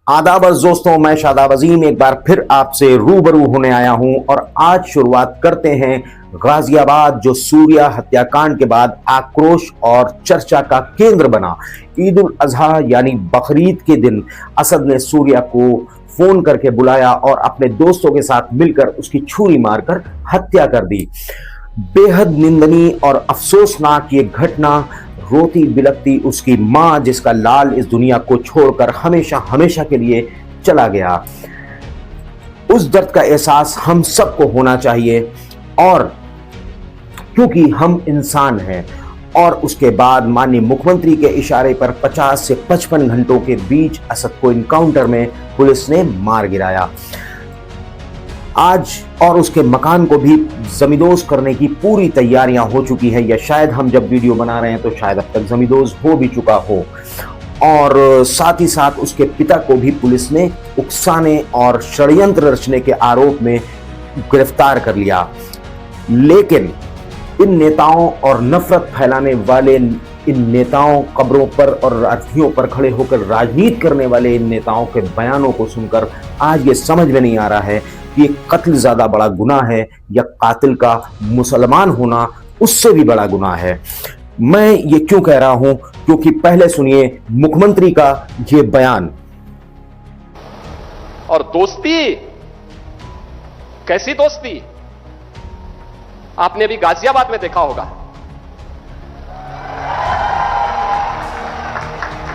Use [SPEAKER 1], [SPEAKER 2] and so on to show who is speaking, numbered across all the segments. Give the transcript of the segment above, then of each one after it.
[SPEAKER 1] आदाबर्ज दोस्तों, मैं शादाब अजीम एक बार फिर आपसे रूबरू होने आया हूं और आज शुरुआत करते हैं गाजियाबाद, जो सूर्या हत्याकांड के बाद आक्रोश और चर्चा का केंद्र बना। ईद उल अजहा यानी बकरीद के दिन असद ने सूर्या को फोन करके बुलाया और अपने दोस्तों के साथ मिलकर उसकी छुरी मारकर हत्या कर दी। बेहद निंदनीय और अफसोसनाक ये घटना। रोती बिलखती उसकी मां, जिसका लाल इस दुनिया को छोड़कर हमेशा हमेशा के लिए चला गया, उस दर्द का एहसास हम सबको होना चाहिए। और क्योंकि हम इंसान हैं। और उसके बाद माननीय मुख्यमंत्री के इशारे पर 50 से 55 घंटों के बीच असद को इनकाउंटर में पुलिस ने मार गिराया। आज और उसके मकान को भी जमींदोज करने की पूरी तैयारियां हो चुकी है, या शायद हम जब वीडियो बना रहे हैं तो शायद अब तक जमींदोज हो भी चुका हो। और साथ ही साथ उसके पिता को भी पुलिस ने उकसाने और षड्यंत्र रचने के आरोप में गिरफ्तार कर लिया। लेकिन इन नेताओं और नफरत फैलाने वाले इन नेताओं, कब्रों पर और अर्थियों पर खड़े होकर राजनीति करने वाले इन नेताओं के बयानों को सुनकर आज ये समझ में नहीं आ रहा है कि ये कत्ल ज्यादा बड़ा गुनाह है या कातिल का मुसलमान होना उससे भी बड़ा गुनाह है। मैं ये क्यों कह रहा हूं? क्योंकि पहले सुनिए मुख्यमंत्री का ये बयान।
[SPEAKER 2] और दोस्ती, कैसी दोस्ती आपने अभी गाजियाबाद में देखा होगा।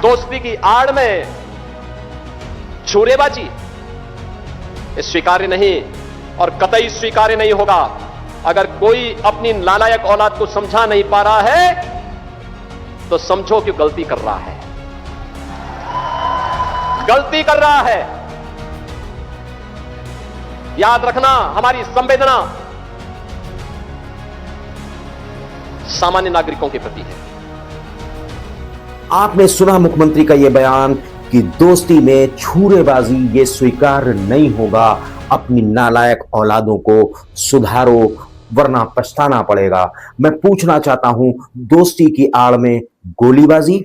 [SPEAKER 2] दोस्ती की आड़ में छुरेबाजी स्वीकार्य नहीं और कतई स्वीकार्य नहीं होगा। अगर कोई अपनी नालायक औलाद को समझा नहीं पा रहा है तो समझो कि गलती कर रहा है, गलती कर रहा है। याद रखना, हमारी संवेदना सामान्य नागरिकों के प्रति है।
[SPEAKER 1] आपने सुना मुख्यमंत्री का यह बयान कि दोस्ती में छुरेबाजी ये स्वीकार नहीं होगा। अपनी नालायक औलादों को सुधारो वरना पछताना पड़ेगा। मैं पूछना चाहता हूं, दोस्ती की आड़ में गोलीबाजी?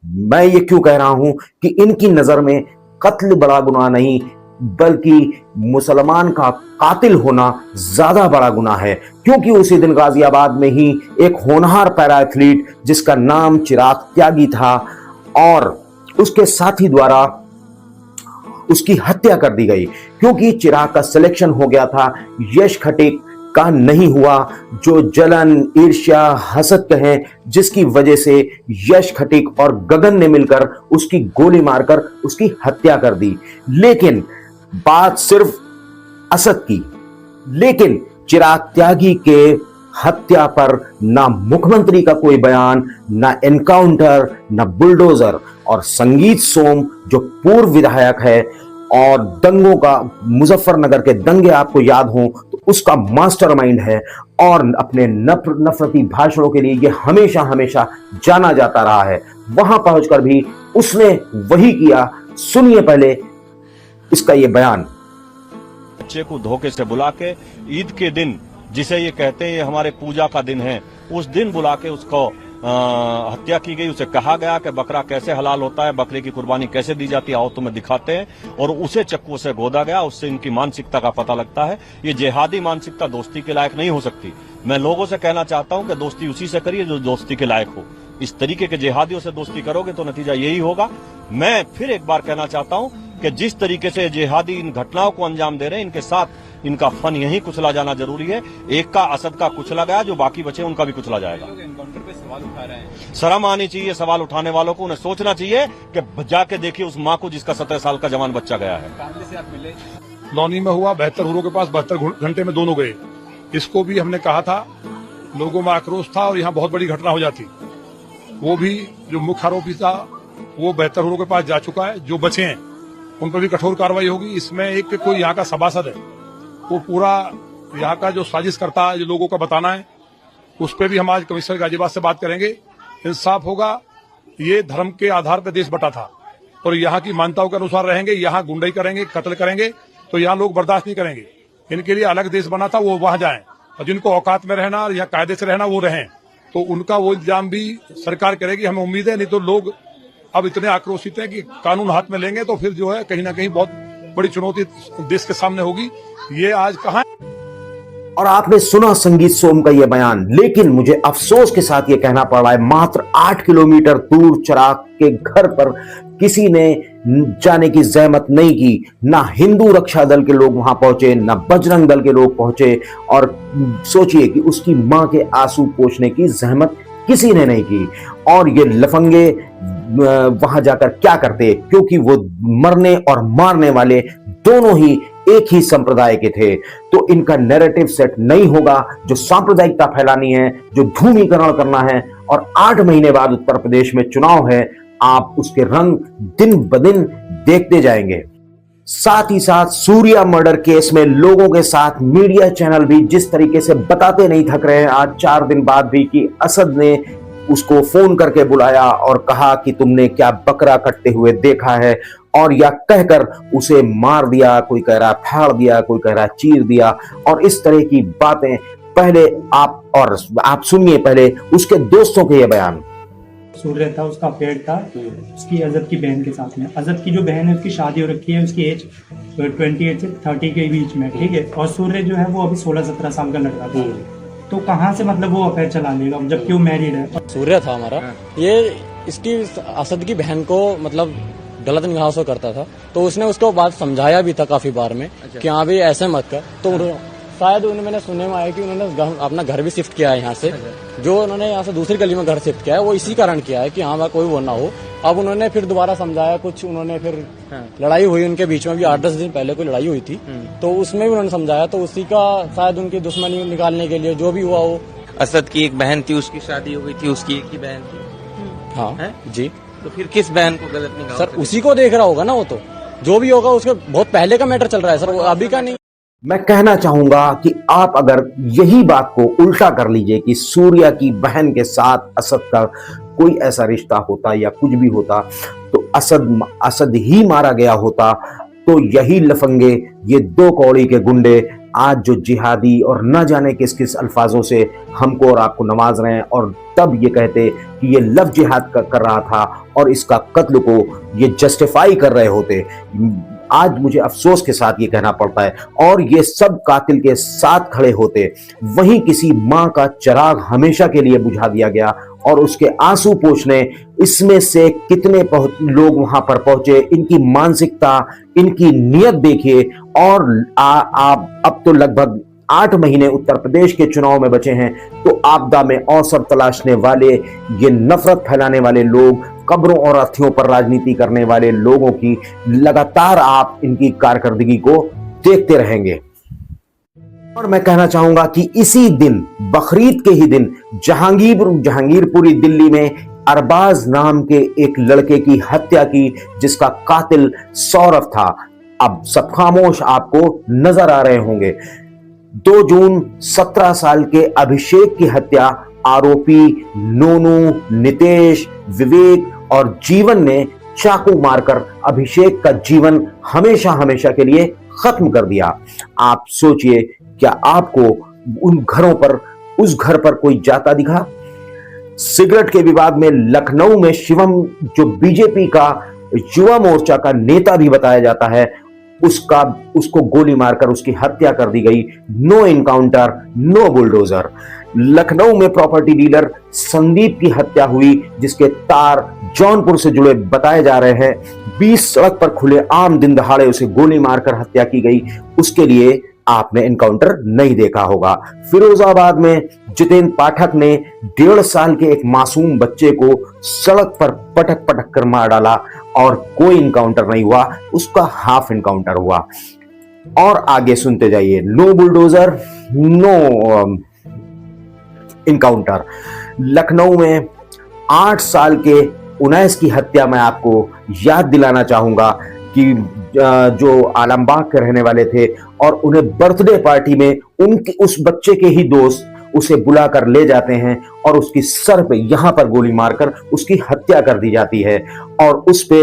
[SPEAKER 1] मैं ये क्यों कह रहा हूं कि इनकी नजर में कत्ल बड़ा गुनाह नहीं बल्कि मुसलमान का कातिल होना ज्यादा बड़ा गुनाह है। क्योंकि उसी दिन गाजियाबाद में ही एक होनहार पैरा एथलीट जिसका नाम चिराग त्यागी था और उसके साथी द्वारा उसकी हत्या कर दी गई। क्योंकि चिराग का सिलेक्शन हो गया था, यश खटीक का नहीं हुआ। जो जलन, ईर्ष्या, हसद कहें, जिसकी वजह से यश खटीक और गगन ने मिलकर उसकी गोली मारकर उसकी हत्या कर दी। लेकिन बात सिर्फ असद की, लेकिन चिराग त्यागी के हत्या पर ना मुख्यमंत्री का कोई बयान, ना एनकाउंटर, ना बुलडोजर। और संगीत सोम जो पूर्व विधायक है और दंगों का, मुजफ्फरनगर के दंगे आपको याद हो तो उसका मास्टरमाइंड है और अपने नफरती भाषणों के लिए ये हमेशा हमेशा जाना जाता रहा है। वहां पहुंचकर भी उसने वही किया। सुनिए पहले इसका ये बयान।
[SPEAKER 3] बच्चे को धोखे से बुला के ईद के दिन, जिसे ये कहते हैं ये हमारे पूजा का दिन है, उस दिन बुला के उसको हत्या की गई। उसे कहा गया कि बकरा कैसे हलाल होता है, बकरे की कुर्बानी कैसे दी जाती है, आओ तुम्हें दिखाते हैं। और उसे चक्कू से गोदा गया। उससे इनकी मानसिकता का पता लगता है। ये जिहादी मानसिकता दोस्ती के लायक नहीं हो सकती। मैं लोगों से कहना चाहता हूं कि दोस्ती उसी से करिए जो दोस्ती के लायक हो। इस तरीके के जिहादियों से दोस्ती करोगे तो नतीजा यही होगा। मैं फिर एक बार कहना चाहता हूं कि जिस तरीके से जिहादी इन घटनाओं को अंजाम दे रहे हैं, इनके साथ इनका फन यही कुचला जाना जरूरी है। एक का असद का कुचला गया, जो बाकी बचे उनका भी कुचला जाएगा।
[SPEAKER 4] एनकाउंटर पे सवाल उठा रहे हैं।
[SPEAKER 3] शर्म आनी चाहिए सवाल उठाने वालों को। उन्हें सोचना चाहिए कि जाके देखिए उस माँ को जिसका 17 साल का जवान बच्चा गया है।
[SPEAKER 4] फैमिली से आप मिले?
[SPEAKER 5] लौनी में हुआ, 72 हुरों के पास 72 घंटे में दोनों गए। इसको भी हमने कहा था, लोगों में आक्रोश था और यहाँ बहुत बड़ी घटना हो जाती। वो भी जो मुख्य आरोपी था वो 72 हुरों के पास जा चुका है। जो बचे हैं उन पर भी कठोर कार्रवाई होगी। इसमें एक कोई यहाँ का सभासद है, वो पूरा यहाँ का जो साजिश करता है, जो लोगों का बताना है, उस पर भी हम आज कमिश्नर गाजियाबाद से बात करेंगे। इंसाफ होगा। ये धर्म के आधार पर देश बटा था और यहाँ की मान्यताओं के अनुसार रहेंगे। यहाँ गुंडाई करेंगे, कत्ल करेंगे तो यहाँ लोग बर्दाश्त नहीं करेंगे। इनके लिए अलग देश बना था, वो वहां जाएं और जिनको औकात में रहना और यहाँ कायदे से रहना वो रहें। तो उनका वो इंतजाम भी सरकार करेगी, हमें उम्मीद है। नहीं तो लोग अब इतने आक्रोशित हैं कि कानून हाथ में लेंगे तो फिर जो है कहीं ना कहीं बहुत बड़ी चुनौती देश के सामने होगी। ये आज कहाँ
[SPEAKER 1] और आपने सुना संगीत सोम का यह बयान, लेकिन मुझे अफसोस के साथ यह कहना पड़ रहा है, मात्र 8 किलोमीटर दूर चिराग के घर पर किसी ने जाने की जहमत नहीं की। ना हिंदू रक्षा दल के लोग वहां पहुंचे, ना बजरंग दल के लोग पहुंचे, और सोचिए कि उसकी मां के आंसू पोंछने की जहमत किसी ने नहीं की। और ये लफंगे वहां जाकर क्या करते, क्योंकि वो मरने और मारने वाले दोनों ही एक ही संप्रदाय के थे। तो इनका नैरेटिव सेट नहीं होगा। जो सांप्रदायिकता फैलानी है, जो धूमीकरण करना है, और 8 महीने बाद उत्तर प्रदेश में चुनाव है, आप उसके रंग दिन ब दिन देखते जाएंगे। साथ ही साथ सूर्या मर्डर केस में लोगों के साथ मीडिया चैनल भी जिस तरीके से बताते नहीं थक रहे हैं, आज 4 दिन बाद भी, कि असद ने उसको फोन करके बुलाया और कहा कि तुमने क्या बकरा कटते हुए देखा है, और या कहकर उसे मार दिया, कोई कह रहा फाड़ दिया, कोई कह रहा चीर दिया, और इस तरह की बातें। पहले आप सुनिए पहले उसके दोस्तों के ये बयान।
[SPEAKER 6] सूर्य था, उसका अफेयर था उसकी अजद की बहन के साथ में। अजद की जो बहन है उसकी शादी हो रखी है, उसकी एज 28 से 30 के बीच में, ठीक है। और सूर्य जो है वो अभी 16-17 साल का लड़का था, तो कहाँ से मतलब वो अफेयर चला लेगा जबकि वो मैरिड है।
[SPEAKER 7] सूर्य था हमारा, ये इसकी असद की बहन को मतलब गलत निगाहों से करता था, तो उसने उसको बात समझाया भी था काफी बार में कि हाँ भाई ऐसे मत कर। तो शायद मैंने सुनने में आया कि उन्होंने अपना घर भी शिफ्ट किया है यहाँ से, जो उन्होंने यहाँ से दूसरी गली में घर शिफ्ट किया है वो इसी कारण किया है कि हाँ भाई कोई वो ना हो। अब उन्होंने फिर दोबारा समझाया कुछ, उन्होंने फिर लड़ाई हुई उनके बीच में भी, 8-10 दिन पहले कोई लड़ाई हुई थी, तो उसमें भी उन्होंने समझाया, तो उसी का शायद उनकी दुश्मनी निकालने के लिए जो भी हुआ हो।
[SPEAKER 8] असद की एक बहन थी, उसकी शादी हो गई थी, उसकी एक ही बहन थी।
[SPEAKER 7] हाँ
[SPEAKER 8] है?
[SPEAKER 7] जी।
[SPEAKER 8] तो फिर किस बहन को गलत निगाह
[SPEAKER 7] सर उसी को देख रहा होगा ना, वो तो जो भी होगा उसके बहुत पहले का मैटर चल रहा है सर, वो अभी का नहीं।
[SPEAKER 1] मैं कहना चाहूंगा कि आप अगर यही बात को उल्टा कर लीजिए कि सूर्या की बहन के साथ असद का कोई ऐसा रिश्ता होता या कुछ भी होता, तो असद ही मारा गया होता, तो यही लफंगे, ये 2 कौड़ी के गुंडे आज जो जिहादी और न जाने किस किस अल्फाजों से हमको और आपको नवाज रहे हैं, और तब ये कहते कि ये लव जिहाद कर रहा था और इसका कत्ल को ये जस्टिफाई कर रहे होते। आज मुझे अफसोस के साथ ये कहना पड़ता है, और ये सब कातिल के साथ खड़े होते, वहीं किसी माँ का चिराग हमेशा के लिए बुझा दिया गया और उसके आंसू पोंछने। इसमें से कितने लोग वहां पर पहुंचे, इनकी मानसिकता, इनकी नियत देखिए। और अब तो लगभग 8 महीने उत्तर प्रदेश के चुनाव में बचे हैं, तो आपदा में अवसर तलाशने वाले, ये नफरत फैलाने वाले लोग, कब्रों और अर्थियों पर राजनीति करने वाले लोगों की लगातार आप इनकी कारकर्दगी को देखते रहेंगे। और मैं कहना चाहूंगा कि इसी दिन, बकरीद के ही दिन, जहांगीरपुरी दिल्ली में अरबाज नाम के एक लड़के की हत्या की, जिसका कातिल सौरभ था। अब सब खामोश आपको नजर आ रहे होंगे। 2 जून 17 साल के अभिषेक की हत्या आरोपी नोनू, नितेश, विवेक और जीवन ने चाकू मारकर अभिषेक का जीवन हमेशा हमेशा के लिए खत्म कर दिया। आप सोचिए, क्या आपको उस घर पर कोई जाता दिखा? सिगरेट के विवाद में लखनऊ में शिवम, जो बीजेपी का युवा मोर्चा का नेता भी बताया जाता है, उसको गोली मारकर उसकी हत्या कर दी गई। No encounter, no bulldozer. Lucknow में प्रॉपर्टी डीलर संदीप की हत्या हुई, जिसके तार जौनपुर से जुड़े बताए जा रहे हैं। 20 सड़क पर खुले आम दिन दहाड़े उसे गोली मारकर हत्या की गई। उसके लिए आपने इनकाउंटर नहीं देखा होगा। फिरोजाबाद में जितेंद्र पाठक ने 1.5 साल के एक मासूम बच्चे को सड़क पर पटक पटक कर मार डाला और कोई इनकाउंटर नहीं हुआ, उसका हाफ इनकाउंटर हुआ। और आगे सुनते जाइए, no bulldozer, no encounter. Lucknow में 8 साल के 19 की हत्या मैं आपको याद दिलाना चाहूंगा कि जो आलमबाग के रहने वाले थे और उन्हें बर्थडे पार्टी में उनके उस बच्चे के ही दोस्त उसे बुलाकर ले जाते हैं और उसकी सर पे यहां पर गोली मारकर उसकी हत्या कर दी जाती है। और उस पे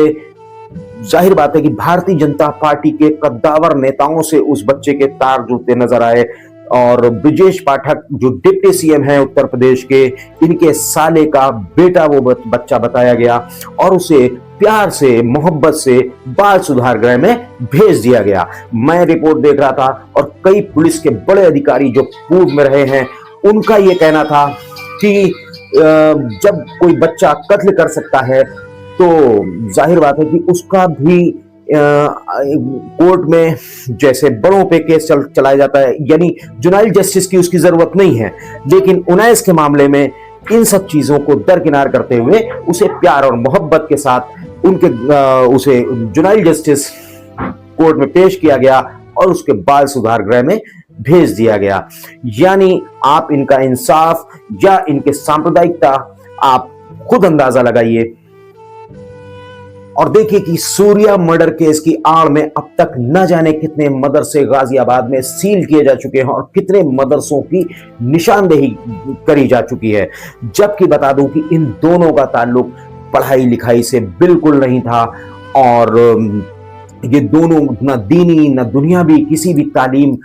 [SPEAKER 1] जाहिर बात है कि भारतीय जनता पार्टी के कद्दावर नेताओं से उस बच्चे के तार जुड़ते नजर आए। और ब्रिजेश पाठक जो डिप्टी सीएम है उत्तर प्रदेश के, इनके साले का बेटा वो बच्चा बताया गया और उसे प्यार से मोहब्बत से बाल सुधार गृह में भेज दिया गया। मैं रिपोर्ट देख रहा था और कई पुलिस के बड़े अधिकारी जो पूर्व में रहे हैं उनका ये कहना था कि जब कोई बच्चा कत्ल कर सकता है तो जाहिर बात है कि उसका भी कोर्ट में जैसे बड़ों पे केस चलाया जाता है, यानी जुनाइल जस्टिस की उसकी जरूरत नहीं है। लेकिन उनैस के मामले में इन सब चीजों को दरकिनार करते हुए उसे प्यार और मोहब्बत के साथ उसे जुनाइल जस्टिस कोर्ट में पेश किया गया और उसके बाल सुधार गृह में भेज दिया गया। यानी आप इनका इंसाफ या इनके सांप्रदायिकता आप खुद अंदाजा लगाइए और देखिए कि सूर्या मर्डर केस की आड़ में अब तक न जाने कितने मदरसे गाजियाबाद में सील किए जा चुके हैं और कितने मदरसों की निशानदेही करी जा चुकी है। जबकि बता दूं कि इन दोनों का ताल्लुक पढ़ाई लिखाई से बिल्कुल नहीं था और ये दोनों न दीनी न दुनियावी किसी भी तालीम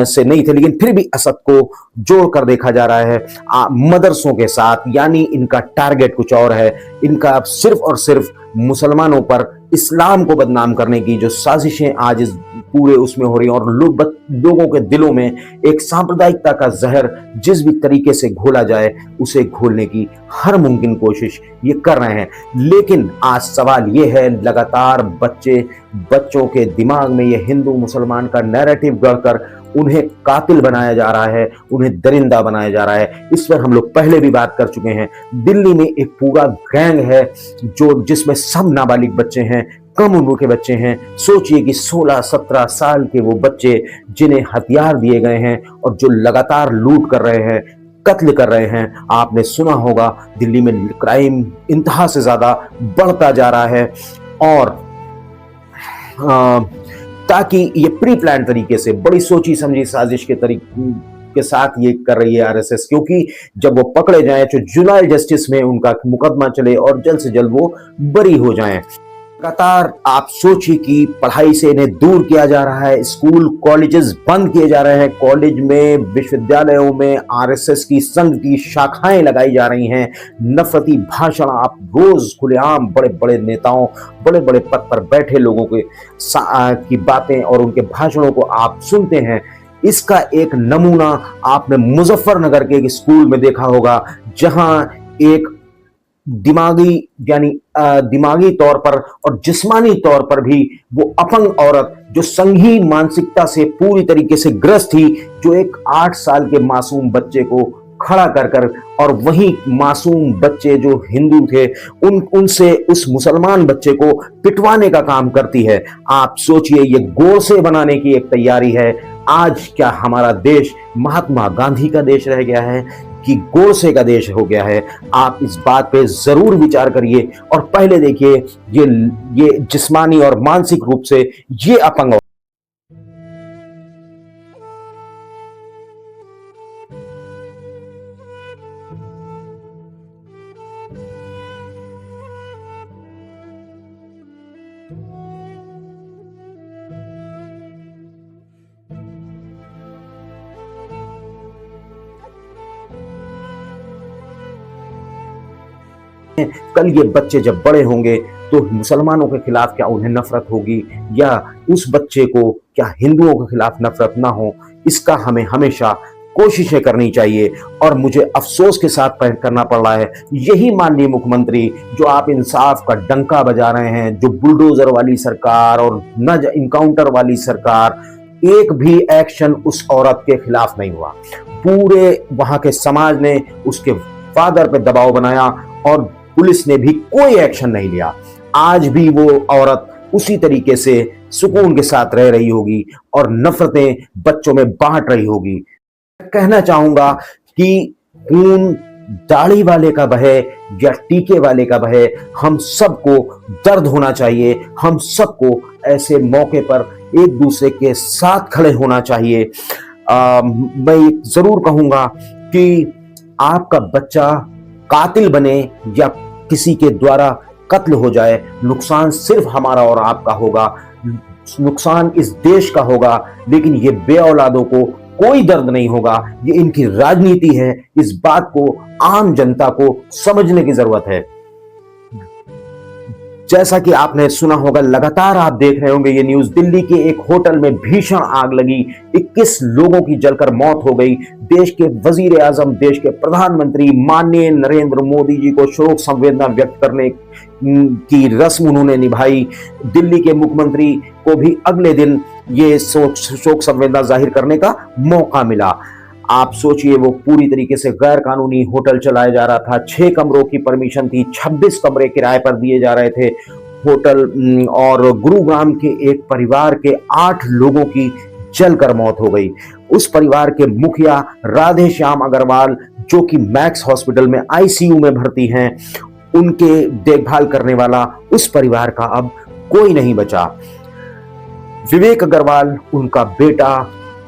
[SPEAKER 1] से नहीं थे, लेकिन फिर भी असद को जोड़ कर देखा जा रहा है मदरसों के साथ। यानी इनका टारगेट कुछ और है, इनका सिर्फ और सिर्फ मुसलमानों पर इस्लाम को बदनाम करने की जो साजिशें आज इस पूरे उसमें हो रही हैं और लोगों के दिलों में एक सांप्रदायिकता का जहर जिस भी तरीके से घोला जाए उसे घोलने की हर मुमकिन कोशिश ये कर रहे हैं। लेकिन आज सवाल ये है, लगातार बच्चों के दिमाग में ये हिंदू मुसलमान का नैरेटिव गढ़कर उन्हें कातिल बनाया जा रहा है, उन्हें दरिंदा बनाया जा रहा है। इस पर हम लोग पहले भी बात कर चुके हैं। दिल्ली में एक पूरा गैंग है जिसमें सब नाबालिग बच्चे हैं, कम उम्र के बच्चे हैं। सोचिए कि 16-17 साल के वो बच्चे जिन्हें हथियार दिए गए हैं और जो लगातार लूट कर रहे हैं, कत्ल कर रहे हैं। आपने सुना होगा दिल्ली में क्राइम इंतहा से ज्यादा बढ़ता जा रहा है और ताकि ये प्री प्लान तरीके से बड़ी सोची समझी साजिश के साथ ये कर रही है आरएसएस, क्योंकि जब वो पकड़े जाएं तो जुनाइल जस्टिस में उनका मुकदमा चले और जल्द से जल्द वो बरी हो जाएं। लगातार आप सोचिए कि पढ़ाई से इन्हें दूर किया जा रहा है, स्कूल कॉलेजेस बंद किए जा रहे हैं, कॉलेज में विश्वविद्यालयों में आरएसएस की संघ की शाखाएं लगाई जा रही हैं। नफरती भाषण आप रोज खुलेआम बड़े बड़े नेताओं, बड़े बड़े पद पर बैठे लोगों की बातें और उनके भाषणों को आप सुनते हैं। इसका एक नमूना आपने मुजफ्फरनगर के एक स्कूल में देखा होगा, जहां एक दिमागी तौर पर और जिस्मानी तौर पर भी वो अपंग औरत जो संघी मानसिकता से पूरी तरीके से ग्रस्त थी, जो एक 8 साल के मासूम बच्चे को खड़ा कर और वही मासूम बच्चे जो हिंदू थे उनसे उस मुसलमान बच्चे को पिटवाने का काम करती है। आप सोचिए, ये गोसे बनाने की एक तैयारी है। आज क्या हमारा देश महात्मा गांधी का देश रह गया है कि गोसे का देश हो गया है? आप इस बात पे जरूर विचार करिए और पहले देखिए ये जिस्मानी और मानसिक रूप से ये अपंग कल ये बच्चे जब बड़े होंगे तो मुसलमानों के खिलाफ क्या उन्हें नफरत होगी या उस बच्चे को क्या हिंदुओं के खिलाफ नफरत ना हो? इसका हमें हमेशा कोशिशें करनी चाहिए और मुझे अफसोस के साथ करना पड़ रहा है यही माननीय मुख्यमंत्री जो आप इंसाफ का डंका बजा रहे हैं, जो बुलडोजर वाली सरकार और न इनकाउंटर वाली सरकार, एक भी एक्शन उस औरत के खिलाफ नहीं हुआ। पूरे वहां के समाज ने उसके फादर पे दबाव बनाया और पुलिस ने भी कोई एक्शन नहीं लिया। आज भी वो औरत उसी तरीके से सुकून के साथ रह रही होगी और नफरतें बच्चों में बांट रही होगी। कहना चाहूंगा कि खून दाढ़ी वाले का बहे या टीके वाले का बहे, हम सबको दर्द होना चाहिए। हम सबको ऐसे मौके पर एक दूसरे के साथ खड़े होना चाहिए। मैं जरूर कहूंगा कि आपका बच्चा कातिल बने या किसी के द्वारा कत्ल हो जाए, नुकसान सिर्फ हमारा और आपका होगा, नुकसान इस देश का होगा, लेकिन ये बे औलादों को कोई दर्द नहीं होगा। ये इनकी राजनीति है, इस बात को आम जनता को समझने की जरूरत है। जैसा कि आपने सुना होगा, लगातार आप देख रहे होंगे ये न्यूज, दिल्ली के एक होटल में भीषण आग लगी, 21 लोगों की जलकर मौत हो गई। देश के वजीर आजम, देश के प्रधानमंत्री माननीय नरेंद्र मोदी जी को शोक संवेदना व्यक्त करने की रस्म उन्होंने निभाई। दिल्ली के मुख्यमंत्री को भी अगले दिन ये शोक संवेदना जाहिर करने का मौका मिला। आप सोचिए, वो पूरी तरीके से गैर कानूनी होटल चलाया जा रहा था। 6 कमरों की परमिशन थी, 26 कमरे किराए पर दिए जा रहे थे होटल, और गुरुग्राम के एक परिवार के 8 लोगों की जलकर मौत हो गई। उस परिवार के मुखिया राधे श्याम अग्रवाल, जो कि मैक्स हॉस्पिटल में आईसीयू में भर्ती हैं, उनके देखभाल करने वाला उस परिवार का अब कोई नहीं बचा। विवेक अग्रवाल, उनका बेटा,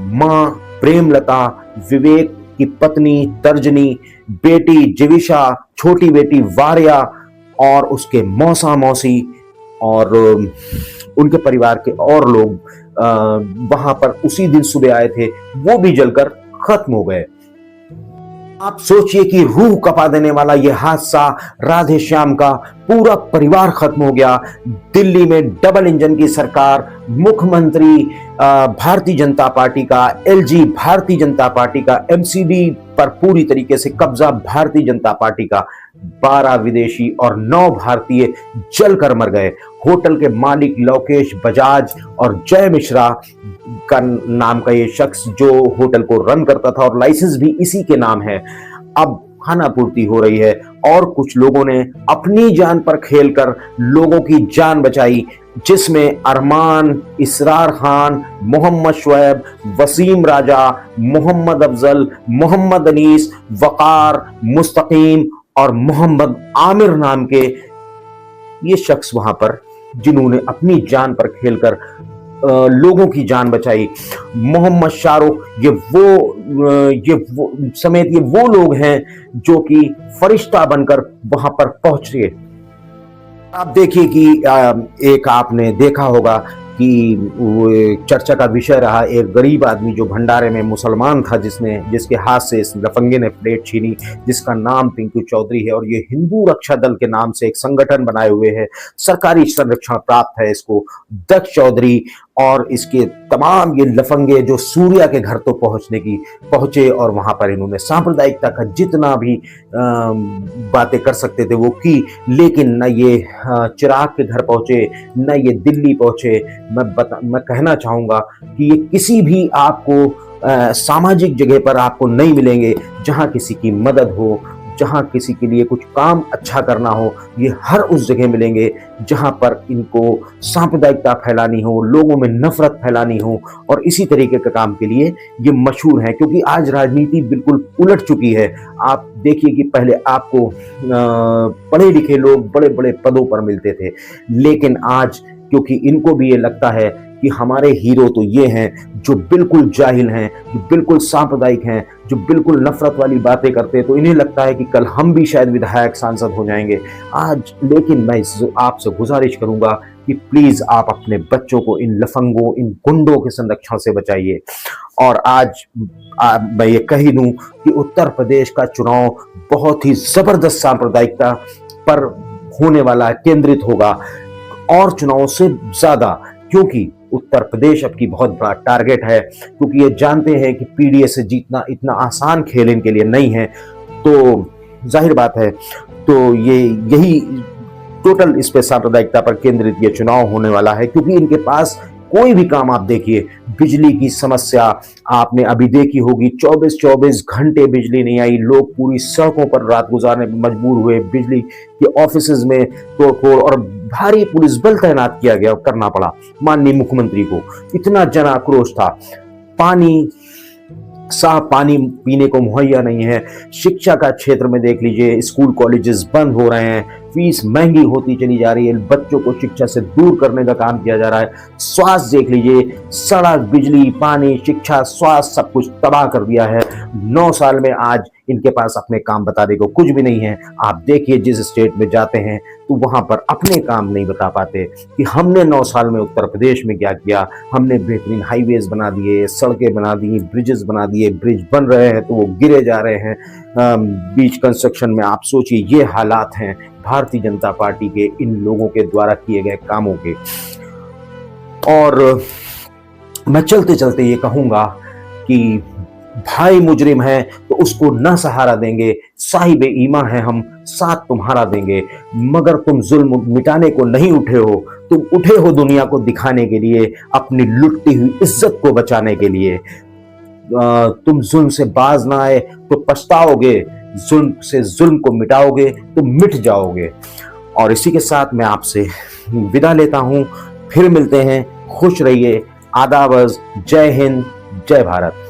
[SPEAKER 1] मां प्रेमलता, विवेक की पत्नी तर्जनी, बेटी जिविशा, छोटी बेटी वारिया और उसके मौसा मौसी और उनके परिवार के और लोग वहां पर उसी दिन सुबह आए थे, वो भी जलकर खत्म हो गए। आप सोचिए कि रूह कपा देने वाला यह हादसा, राधे श्याम का पूरा परिवार खत्म हो गया। दिल्ली में डबल इंजन की सरकार, मुख्यमंत्री भारतीय जनता पार्टी का, एलजी भारतीय जनता पार्टी का, एमसीडी पर पूरी तरीके से कब्जा भारतीय जनता पार्टी का। 12 विदेशी और 9 भारतीय जलकर मर गए। होटल के मालिक लोकेश बजाज और जय मिश्रा का नाम का ये शख्स जो होटल को रन करता था, और लाइसेंस भी इसी के नाम है। अब खाना पूर्ति हो रही है और कुछ लोगों ने अपनी जान पर खेलकर लोगों की जान बचाई, जिसमें अरमान, इसरार खान, मोहम्मद शुएब, वसीम राजा, मोहम्मद अफजल, मोहम्मद अनीस, वकार, मुस्तकीम और मोहम्मद आमिर नाम के ये शख्स वहां पर, जिन्होंने अपनी जान पर खेलकर लोगों की जान बचाई। मोहम्मद शाहरुख, ये वो समेत ये वो लोग हैं जो कि फरिश्ता बनकर वहां पर पहुंच रहे। आप देखिए कि एक आपने देखा होगा कि चर्चा का विषय रहा एक गरीब आदमी जो भंडारे में मुसलमान था, जिसके हाथ से इस लफंगे ने प्लेट छीनी, जिसका नाम पिंकू चौधरी है, और ये हिंदू रक्षा दल के नाम से एक संगठन बनाए हुए है, सरकारी संरक्षण प्राप्त है इसको, दक्ष चौधरी, और इसके तमाम ये लफंगे जो सूर्या के घर तो पहुंचे और वहां पर इन्होंने सांप्रदायिकता का जितना भी बातें कर सकते थे वो की, लेकिन न ये चिराग के घर पहुंचे, न ये दिल्ली पहुंचे। मैं कहना चाहूंगा कि ये किसी भी आपको सामाजिक जगह पर आपको नहीं मिलेंगे जहां किसी की मदद हो, जहां किसी के लिए कुछ काम अच्छा करना हो। ये हर उस जगह मिलेंगे जहां पर इनको सांप्रदायिकता फैलानी हो, लोगों में नफरत फैलानी हो, और इसी तरीके के काम के लिए ये मशहूर हैं। क्योंकि आज राजनीति बिल्कुल उलट चुकी है। आप देखिए कि पहले आपको पढ़े लिखे लोग बड़े बड़े पदों पर मिलते थे, लेकिन आज क्योंकि इनको भी ये लगता है कि हमारे हीरो तो ये हैं जो बिल्कुल जाहिल हैं, जो बिल्कुल सांप्रदायिक हैं, जो बिल्कुल नफरत वाली बातें करते हैं, तो इन्हें लगता है कि कल हम भी शायद विधायक सांसद हो जाएंगे आज। लेकिन मैं आपसे गुजारिश करूंगा कि प्लीज आप अपने बच्चों को इन लफंगों, इन गुंडों के संरक्षण से बचाइए। और आज मैं ये कह दूं कि उत्तर प्रदेश का चुनाव बहुत ही जबरदस्त सांप्रदायिकता पर होने वाला, केंद्रित होगा और चुनावों से ज्यादा, क्योंकि उत्तर प्रदेश अब की बहुत बड़ा टारगेट है, क्योंकि ये जानते हैं कि पीडीए से जीतना इतना आसान खेल इनके लिए नहीं है। तो जाहिर बात है, तो यही टोटल इस पे सांप्रदायिकता पर केंद्रित ये चुनाव होने वाला है। क्योंकि इनके पास कोई भी काम, आप देखिए बिजली की समस्या आपने अभी देखी होगी, 24-24 घंटे बिजली नहीं आई, लोग पूरी सड़कों पर रात गुजारने पर मजबूर हुए, बिजली के ऑफिसेज में तोड़फोड़ और भारी पुलिस बल तैनात करना पड़ा माननीय मुख्यमंत्री को। इतना जन आक्रोश था। साफ पानी पीने को मुहैया नहीं है। शिक्षा का क्षेत्र में देख लीजिए, स्कूल कॉलेजेस बंद हो रहे हैं, फीस महंगी होती चली जा रही है, बच्चों को शिक्षा से दूर करने का काम किया जा रहा है। स्वास्थ्य देख लीजिए, सड़क, बिजली, पानी, शिक्षा, स्वास्थ्य सब कुछ तबाह कर दिया है। 9 साल में आज इनके पास अपने काम बताने को कुछ भी नहीं है। आप देखिए जिस स्टेट में जाते हैं तो वहां पर अपने काम नहीं बता पाते कि हमने 9 साल में उत्तर प्रदेश में क्या किया। हमने बेहतरीन हाईवेज बना दिए, सड़कें बना दी, ब्रिजेस बना दिए, ब्रिज बन रहे हैं तो वो गिरे जा रहे हैं बीच कंस्ट्रक्शन में। आप सोचिए ये हालात हैं भारतीय जनता पार्टी के इन लोगों के द्वारा किए गए कामों के। और मैं चलते चलते ये कहूंगा कि भाई मुजरिम है तो उसको न सहारा देंगे, साहिब ईमान है हम साथ तुम्हारा देंगे। मगर तुम जुल्म मिटाने को नहीं उठे हो, तुम उठे हो दुनिया को दिखाने के लिए, अपनी लुटती हुई इज्जत को बचाने के लिए। तुम जुल्म से बाज ना आए तो पछताओगे, जुल्म से जुल्म को मिटाओगे तो मिट जाओगे। और इसी के साथ मैं आपसे विदा लेता हूं, फिर मिलते हैं। खुश रहिए, आदाब, जय हिंद, जय भारत।